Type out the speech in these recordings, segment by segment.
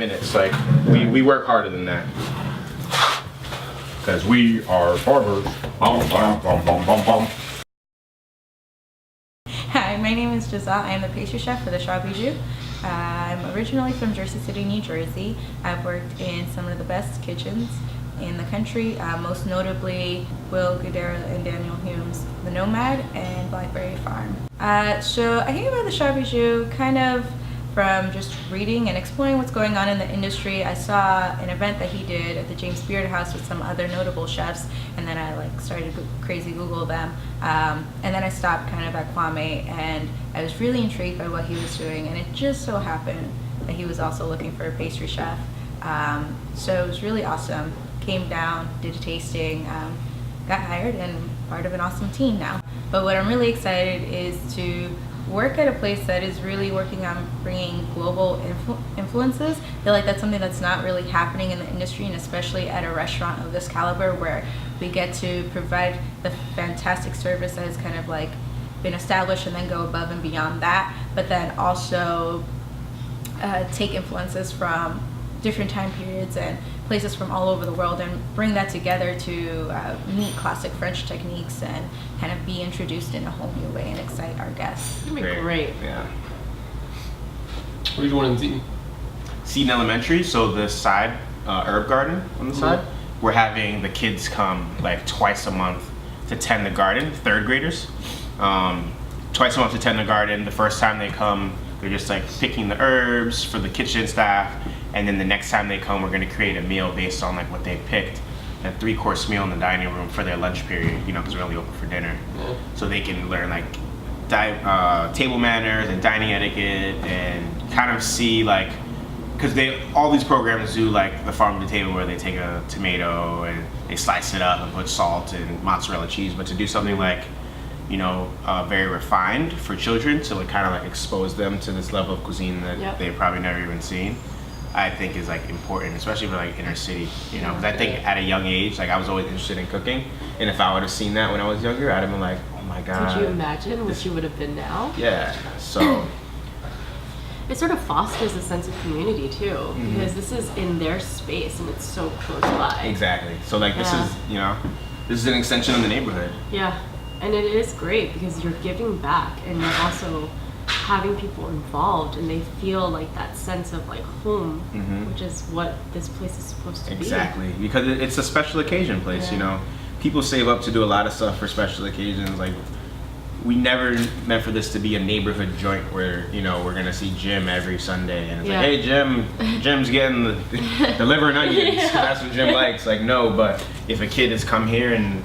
minutes. Like we work harder than that. Because we are farmers. Hi, my name is Gisell. I am the pastry chef for the Shaw Bijou. I'm originally from Jersey City, New Jersey. I've worked in some of the best kitchens in the country, most notably Will Guidera and Daniel Hume's The Nomad and Blackberry Farm. So I came about the Shaw Bijou kind of from just reading and exploring what's going on in the industry. I saw an event that he did at the James Beard House with some other notable chefs, and then I started to crazy Google them. And then I stopped kind of at Kwame, and I was really intrigued by what he was doing, and it just so happened that he was also looking for a pastry chef. So it was really awesome. Came down, did a tasting, got hired, and part of an awesome team now. But what I'm really excited is to work at a place that is really working on bringing global influences. I feel like that's something that's not really happening in the industry, and especially at a restaurant of this caliber, where we get to provide the fantastic service that has kind of been established and then go above and beyond that, but then also take influences from different time periods and places from all over the world and bring that together to meet classic French techniques and kind of be introduced in a whole new way and excite our guests. That'd be great. Yeah. What are you doing in Seton? Seton Elementary, so the side herb garden on the side, we're having the kids come twice a month to tend the garden, third graders. Twice a month to tend the garden. The first time they come, they're just picking the herbs for the kitchen staff, and then the next time they come, we're going to create a meal based on what they picked, a 3-course meal in the dining room for their lunch period, because we're only open for dinner. So they can learn table manners and dining etiquette, and kind of see because all these programs do the farm to table, where they take a tomato and they slice it up and put salt and mozzarella cheese, but to do something very refined for children, to kind of expose them to this level of cuisine that they've probably never even seen, I think is important, especially for inner city, because I think at a young age, I was always interested in cooking, and if I would have seen that when I was younger, I'd have been like, oh my god. Could you imagine what you would have been now? Yeah, so. It sort of fosters a sense of community too, because this is in their space and it's so close by. Exactly. So this is, this is an extension of the neighborhood. Yeah, and it is great because you're giving back and you're also having people involved, and they feel that sense of home, which is what this place is supposed to be. Exactly, because it's a special occasion place. People save up to do a lot of stuff for special occasions. We never meant for this to be a neighborhood joint where we're gonna see Jim every Sunday, and it's hey Jim's getting the liver and onions. That's what Jim likes. No, but if a kid has come here and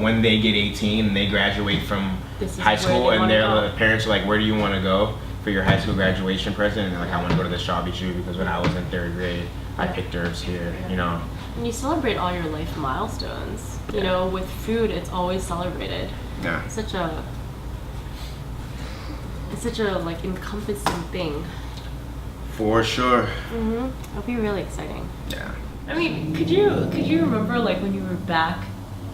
when they get 18 and they graduate from high school, and their parents are where do you want to go for your high school graduation present, and they're I want to go to the Shaw Bijou because when I was in 3rd grade I picked herbs here. And you celebrate all your life milestones. With food, it's always celebrated. Yeah. It's such a encompassing thing. For sure. It'll be really exciting. Yeah. I mean, could you remember when you were back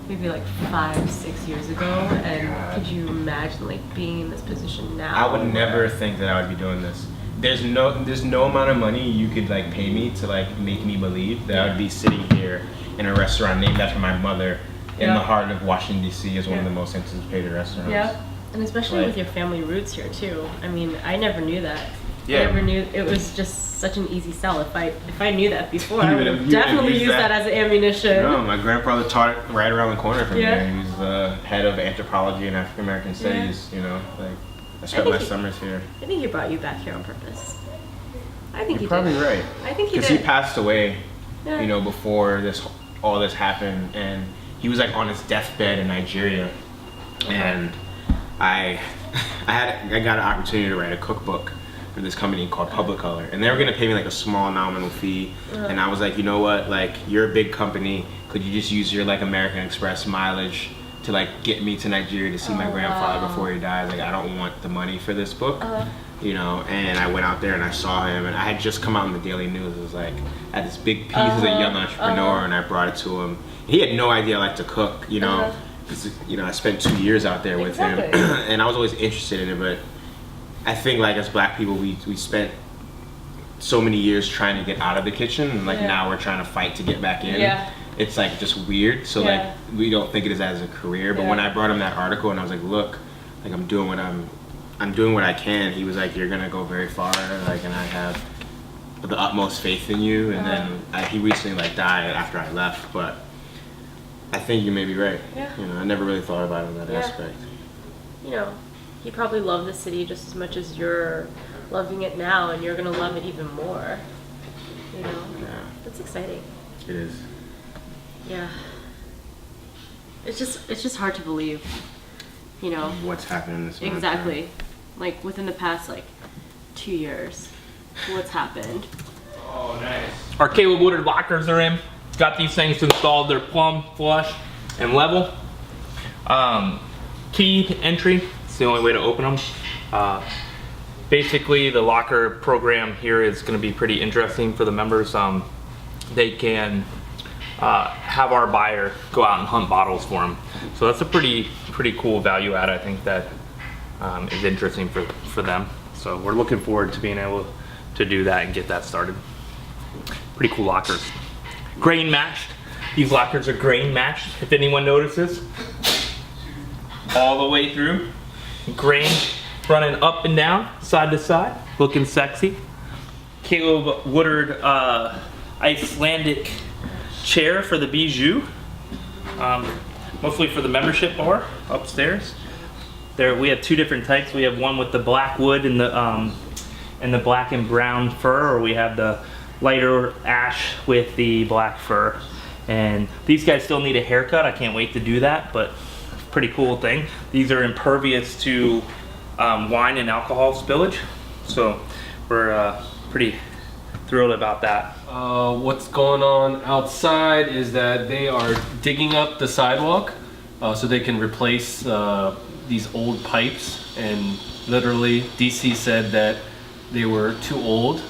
maybe 5-6 years ago, and could you imagine being in this position now? I would never think that I would be doing this. There's no amount of money you could pay me to make me believe that I would be sitting here in a restaurant named after my mother in the heart of Washington D.C. as one of the most anticipated restaurants. Yeah. And especially with your family roots here too. I mean, I never knew that. Yeah. I never knew it was just such an easy sell. If I knew that before, I would have definitely used that as ammunition. No, my grandfather taught it right around the corner from here. He was the head of anthropology and African American studies. I spent my summers here. I think he brought you back here on purpose. I think You're probably right. I think he did. Because he passed away, before all this happened, and he was on his deathbed in Nigeria, and I got an opportunity to write a cookbook for this company called Public Color, and they were gonna pay me a small nominal fee, and I was like, you know what, you're a big company, could you just use your American Express mileage to get me to Nigeria to see my grandfather before he died? I don't want the money for this book. And I went out there and I saw him, and I had just come out in the Daily News. It was I had this big piece as a young entrepreneur, and I brought it to him. He had no idea I like to cook, because I spent 2 years out there with him, and I was always interested in it. But I think as Black people, we spent so many years trying to get out of the kitchen, and like now we're trying to fight to get back in. Yeah. It's like just weird. So like we don't think of it as a career. But when I brought him that article and I was like, look, like I'm doing what I can. He was like, you're gonna go very far. Like, and I have the utmost faith in you. And then he recently like died after I left. But I think you may be right. Yeah. You know, I never really thought about it in that aspect. You know, he probably loved the city just as much as you're loving it now, and you're gonna love it even more. You know, that's exciting. It is. Yeah. It's just hard to believe. You know. What's happening this month. Exactly. Like within the past 2 years, what's happened? Oh, nice. Our Caleb Woodard lockers are in. Got these things installed. They're plumb, flush, and level. Key entry. It's the only way to open them. Basically, the locker program here is going to be pretty interesting for the members. They can have our buyer go out and hunt bottles for them. So that's a pretty cool value add. I think that is interesting for them. So we're looking forward to being able to do that and get that started. Pretty cool lockers. Grain matched. These lockers are grain matched, if anyone notices. All the way through. Grain running up and down, side to side, looking sexy. Caleb Woodard Icelandic chair for the Bijou. Mostly for the membership bar upstairs. There we have two different types. We have one with the black wood and the black and brown fur, or we have the lighter ash with the black fur. And these guys still need a haircut. I can't wait to do that, but pretty cool thing. These are impervious to wine and alcohol spillage, so we're pretty thrilled about that. What's going on outside is that they are digging up the sidewalk so they can replace these old pipes, and literally DC said that they were too old,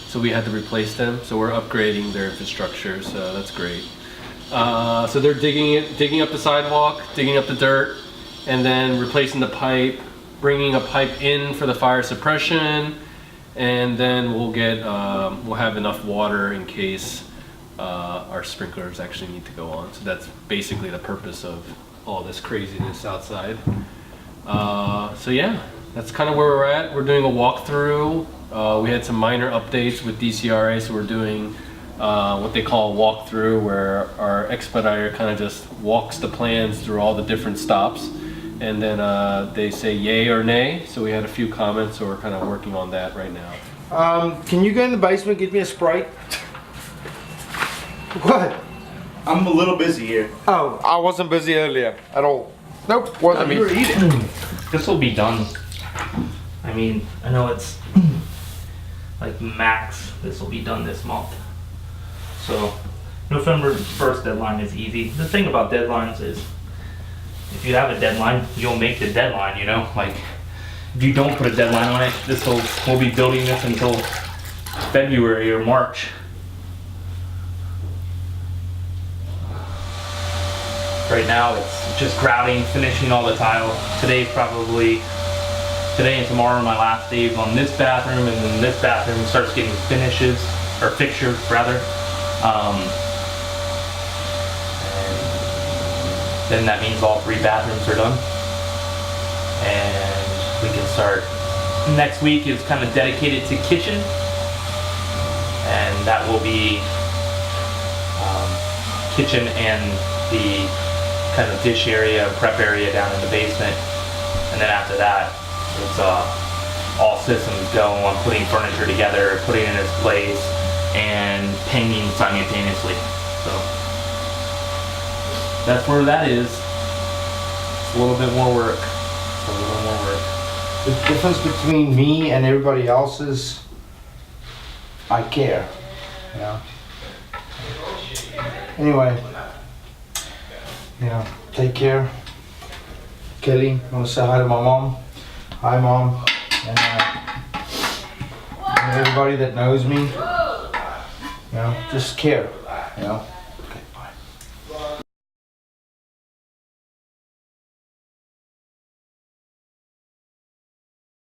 so we had to replace them. So we're upgrading their infrastructure, so that's great. So they're digging up the sidewalk, digging up the dirt, and then replacing the pipe, bringing a pipe in for the fire suppression, and then we'll have enough water in case our sprinklers actually need to go on. So that's basically the purpose of all this craziness outside. So yeah, that's kind of where we're at. We're doing a walkthrough. We had some minor updates with DCRA, so we're doing what they call a walkthrough, where our expediter kind of just walks the plans through all the different stops, and then they say yay or nay. So we had a few comments, so we're kind of working on that right now. Can you go in the basement, get me a Sprite? What? I'm a little busy here. Oh, I wasn't busy earlier at all. Nope, wasn't me. You were eating. This will be done. I mean, I know it's like max, this will be done this month. So November 1st deadline is easy. The thing about deadlines is if you have a deadline, you'll make the deadline, you know? Like if you don't put a deadline on it, we'll be building this until February or March. Right now it's just grouting, finishing all the tile. Today and tomorrow are my last days on this bathroom, and then this bathroom starts getting fixtures rather. And then that means all 3 bathrooms are done. And we can start. Next week is kind of dedicated to kitchen. And that will be kitchen and the kind of dish area, prep area down in the basement. And then after that, it's all systems go on putting furniture together, putting it in its place, and painting simultaneously. So that's where that is. It's a little bit more work. The difference between me and everybody else is I care. You know? Anyway, take care. Kelly, I want to say hi to my mom. Hi, Mom. And everybody that knows me, just care. Okay, bye.